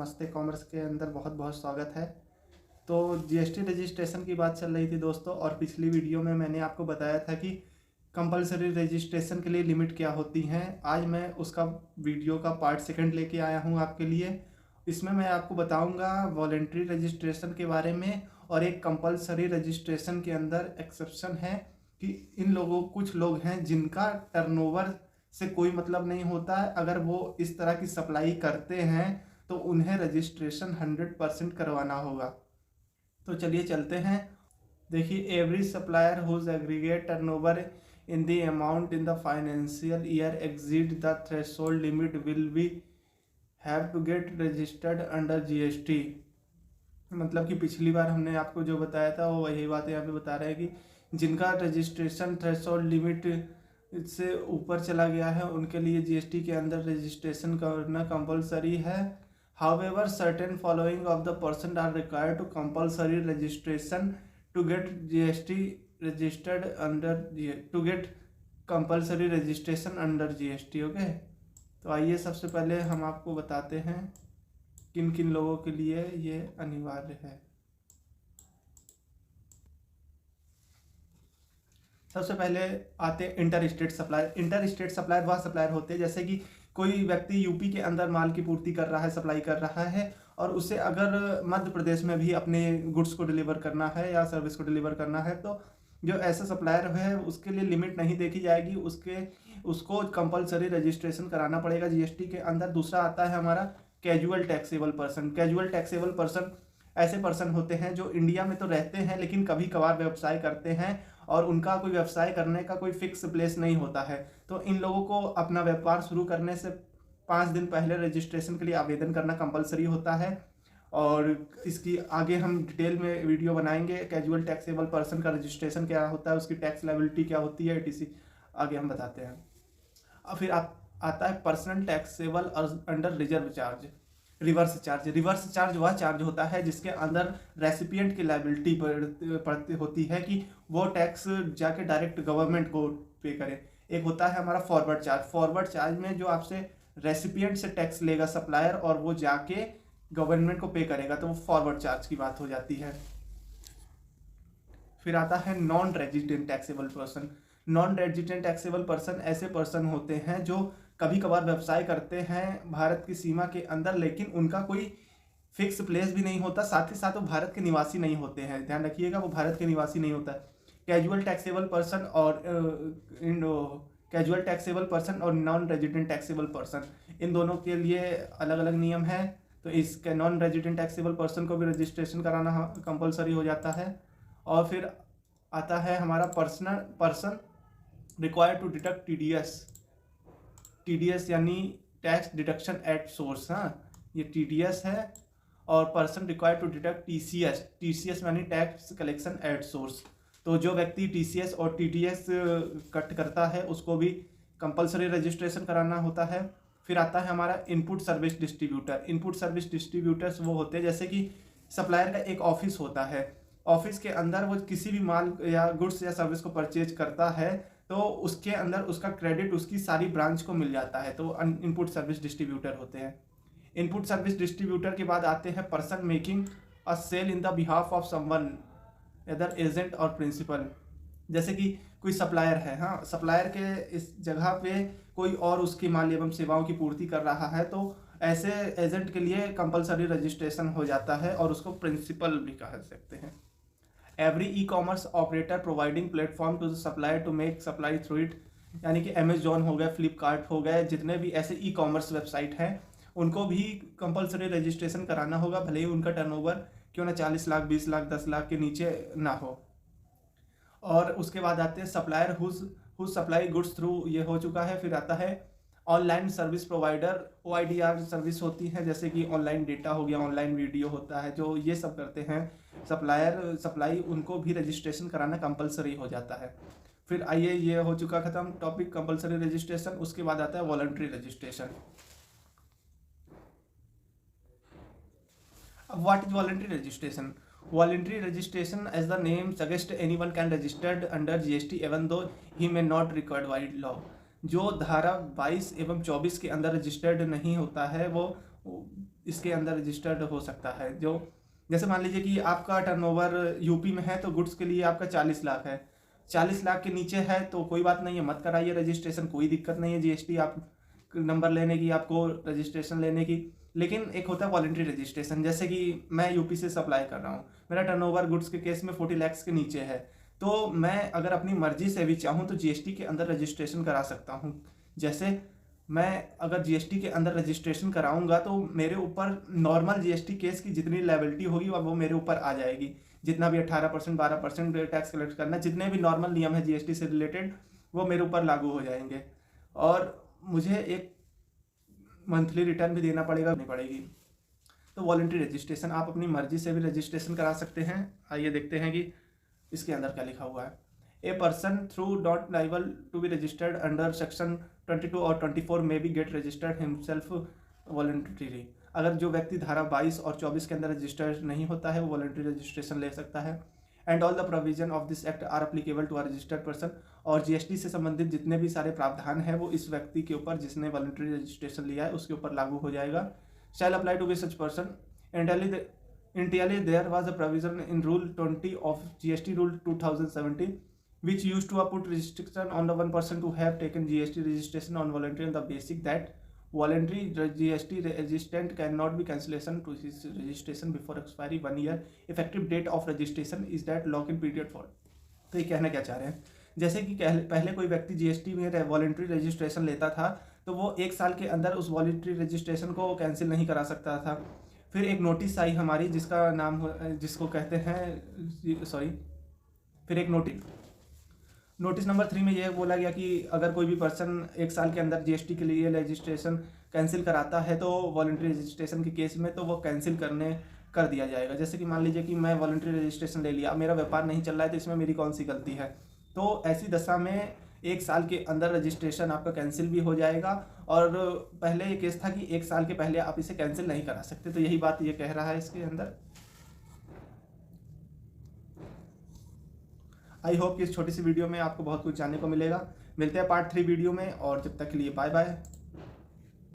नमस्ते कॉमर्स के अंदर बहुत बहुत स्वागत है। तो जीएसटी रजिस्ट्रेशन की बात चल रही थी दोस्तों, और पिछली वीडियो में मैंने आपको बताया था कि कंपलसरी रजिस्ट्रेशन के लिए लिमिट क्या होती हैं। आज मैं उसका वीडियो का पार्ट सेकंड लेके आया हूँ आपके लिए। इसमें मैं आपको बताऊंगा वॉलेंट्री रजिस्ट्रेशन के बारे में, और एक कंपलसरी रजिस्ट्रेशन के अंदर एक्सेप्शन है कि इन लोगों कुछ लोग हैं जिनका टर्नओवर से कोई मतलब नहीं होता है। अगर वो इस तरह की सप्लाई करते हैं तो उन्हें रजिस्ट्रेशन 100% करवाना होगा। तो चलिए चलते हैं। देखिए, every supplier whose aggregate turnover in the amount in the financial year exceed the threshold limit will be have to get registered under GST. मतलब कि पिछली बार हमने आपको जो बताया था वो वही बात यहाँ पे बता रहे हैं कि जिनका रजिस्ट्रेशन थ्रेशोल्ड लिमिट इससे ऊपर चला गया है उनके लिए जीएसटी के अंदर रजिस्ट्रेशन करना कंपलसरी है। However certain following of the person are required to compulsory registration to get GST registered under to get compulsory registration under GST. Okay, तो आइए सबसे पहले हम आपको बताते हैं किन किन लोगों के लिए ये अनिवार्य है। सबसे पहले आते हैं inter state supplier. Inter state supplier वह सप्लायर होते हैं जैसे कि कोई व्यक्ति यूपी के अंदर माल की पूर्ति कर रहा है, सप्लाई कर रहा है, और उसे अगर मध्य प्रदेश में भी अपने गुड्स को डिलीवर करना है या सर्विस को डिलीवर करना है, तो जो ऐसा सप्लायर है उसके लिए लिमिट नहीं देखी जाएगी, उसको कंपलसरी रजिस्ट्रेशन कराना पड़ेगा जीएसटी के अंदर। दूसरा आता है हमारा casual taxable person. Casual taxable person ऐसे पर्सन होते हैं जो इंडिया में तो रहते हैं लेकिन कभी कभार व्यवसाय करते हैं और उनका कोई व्यवसाय करने का कोई फिक्स प्लेस नहीं होता है। तो इन लोगों को अपना व्यापार शुरू करने से 5 दिन पहले रजिस्ट्रेशन के लिए आवेदन करना कंपलसरी होता है, और इसकी आगे हम डिटेल में वीडियो बनाएंगे। कैजुअल टैक्सेबल पर्सन का रजिस्ट्रेशन क्या होता है, उसकी टैक्स लायबिलिटी क्या होती है, etc. आगे हम बताते हैं। और फिर आता है personal taxable under reserve charge. Reverse charge. Reverse charge वह चार्ज होता है जिसके अंदर रेसिपिएंट की लायबिलिटी पड़ती होती है कि वो टैक्स जाके डायरेक्ट गवर्नमेंट को पे करे। एक होता है हमारा फॉरवर्ड चार्ज। फॉरवर्ड चार्ज में जो आपसे रेसिपिएंट से टैक्स लेगा सप्लायर और वो जाके गवर्नमेंट को पे करेगा, तो वो फॉरवर्ड चार्ज की बात हो जाती है। फिर आता है non resident taxable person. Non resident taxable person ऐसे पर्सन होते हैं जो कभी कभार व्यवसाय करते हैं भारत की सीमा के अंदर, लेकिन उनका कोई फिक्स प्लेस भी नहीं होता, साथ ही साथ वो भारत के निवासी नहीं होते हैं। ध्यान रखिएगा, वो भारत के निवासी नहीं होता है। कैजुअल टैक्सेबल पर्सन और कैजुअल टैक्सेबल पर्सन और नॉन रेजिडेंट टैक्सेबल पर्सन, इन दोनों के लिए अलग अलग नियम है। तो इसके नॉन रेजिडेंट टैक्सेबल पर्सन को भी रजिस्ट्रेशन कराना कंपलसरी हो जाता है। और फिर आता है हमारा person required to deduct TDS यानी टैक्स डिडक्शन एट सोर्स। हाँ, ये टीडीएस है। और person required to deduct TCS यानी टैक्स कलेक्शन एट सोर्स। तो जो व्यक्ति टीसीएस और टीडीएस कट करता है उसको भी कंपलसरी रजिस्ट्रेशन कराना होता है। फिर आता है हमारा input service distributor. Input service distributors वो होते हैं जैसे कि सप्लायर का एक ऑफिस होता है, ऑफिस के अंदर वो किसी भी माल या गुड्स या सर्विस को परचेज करता है तो उसके अंदर उसका क्रेडिट उसकी सारी ब्रांच को मिल जाता है, तो इनपुट सर्विस डिस्ट्रीब्यूटर होते हैं। इनपुट सर्विस डिस्ट्रीब्यूटर के बाद आते हैं person making a sale in the behalf of someone other agent और प्रिंसिपल। जैसे कि कोई सप्लायर है, हाँ, सप्लायर के इस जगह पे कोई और उसकी माल एवं सेवाओं की पूर्ति कर रहा है, तो ऐसे एजेंट के लिए कंपलसरी रजिस्ट्रेशन हो जाता है और उसको प्रिंसिपल भी कह सकते हैं। Every e commerce operator providing platform to the supplier to make supply through it, यानी कि अमेजॉन हो गया, फ्लिपकार्ट हो गए, जितने भी ऐसे ई कॉमर्स वेबसाइट हैं उनको भी कंपलसरी रजिस्ट्रेशन कराना होगा, भले ही उनका टर्नओवर क्यों ना 40 लाख 20 लाख 10 लाख के नीचे ना हो। और उसके बाद आते हैं supplier who supply goods through, ये हो चुका है। फिर आता है online service provider, OIDR service होती है, जैसे कि ऑनलाइन डेटा हो गया, ऑनलाइन वीडियो होता है, जो ये सब करते हैं सप्लाई, उनको भी रजिस्ट्रेशन कराना कंपलसरी हो जाता है। फिर आइए, ये हो चुका खत्म टॉपिक कंपलसरी रजिस्ट्रेशन। उसके बाद आता है वॉलंटरी रजिस्ट्रेशन। अब what is voluntary registration? Voluntary registration, as the name suggests, anyone can registered under GST even though he may not required by law। जो धारा 22 एवं 24 के अंदर रजिस्टर्ड नहीं होता है वो इसके अंदर रजिस्टर्ड हो सकता है। जो जैसे मान लीजिए कि आपका टर्नओवर यूपी में है तो गुड्स के लिए आपका 40 लाख है, 40 लाख के नीचे है तो कोई बात नहीं है, मत कराइए रजिस्ट्रेशन, कोई दिक्कत नहीं है जीएसटी आप नंबर लेने की, आपको रजिस्ट्रेशन लेने की। लेकिन एक होता है वॉलंटरी रजिस्ट्रेशन, जैसे कि मैं यूपी से सप्लाई कर रहा हूँ, मेरा टर्नओवर गुड्स के केस में 40 लाख के नीचे है, तो मैं अगर अपनी मर्जी से भी चाहूँ तो जीएसटी के अंदर रजिस्ट्रेशन करा सकता हूँ। जैसे मैं अगर जीएसटी के अंदर रजिस्ट्रेशन कराऊंगा तो मेरे ऊपर नॉर्मल जीएसटी केस की जितनी लायबिलिटी होगी वो मेरे ऊपर आ जाएगी, जितना भी 18% 12% टैक्स कलेक्ट करना, जितने भी नॉर्मल नियम है जीएसटी से रिलेटेड वो मेरे ऊपर लागू हो जाएंगे, और मुझे एक मंथली रिटर्न भी देना पड़ेगा, नहीं पड़ेगी। तो वॉलंटरी रजिस्ट्रेशन आप अपनी मर्जी से भी रजिस्ट्रेशन करा सकते हैं। आइए देखते हैं कि इसके अंदर क्या लिखा हुआ है। A person though not liable to be registered under section 22 और 24 में be get registered himself voluntarily. अगर जो व्यक्ति धारा 22 और 24 के अंदर रजिस्टर्ड नहीं होता है वो वॉलंटरी रजिस्ट्रेशन ले सकता है। And all the provision of this act are applicable to a registered person. और जीएसटी से संबंधित जितने भी सारे प्रावधान हैं वो इस व्यक्ति के ऊपर जिसने वॉलंटरी रजिस्ट्रेशन लिया है उसके ऊपर लागू हो जाएगा। Shall apply to be such person. Initially, there was a provision in Rule 20 of GST Rule 2017, which used to put restriction on the one person to have taken GST registration on voluntary on the basis that voluntary GST registrant cannot be cancellation to his registration before expiry 1 year. Effective date of registration is that lock-in period for। तो ये कहना क्या चाह रहे हैं, जैसे कि पहले कोई व्यक्ति जीएसटी में वॉलंटरी रजिस्ट्रेशन लेता था तो वो 1 साल के अंदर उस वॉलंटरी रजिस्ट्रेशन को कैंसिल नहीं करा सकता था। फिर एक नोटिस आई हमारी जिसका नाम जिसको कहते हैं फिर एक नोटिस नंबर 3 में यह बोला गया कि अगर कोई भी पर्सन 1 साल के अंदर जीएसटी के लिए रजिस्ट्रेशन कैंसिल कराता है तो वॉलंटरी रजिस्ट्रेशन के केस में तो वो कैंसिल कर दिया जाएगा। जैसे कि मान लीजिए कि मैं वॉलंटरी रजिस्ट्रेशन ले लिया, मेरा व्यापार नहीं चल रहा है तो इसमें मेरी कौन सी गलती है, तो ऐसी दशा में 1 साल के अंदर रजिस्ट्रेशन आपका कैंसिल भी हो जाएगा। और पहले ये केस था कि 1 साल के पहले आप इसे कैंसिल नहीं करा सकते, तो यही बात ये कह रहा है इसके अंदर। आई होप कि इस छोटी सी वीडियो में आपको बहुत कुछ जानने को मिलेगा। मिलते हैं पार्ट 3 वीडियो में, और जब तक के लिए बाय बाय।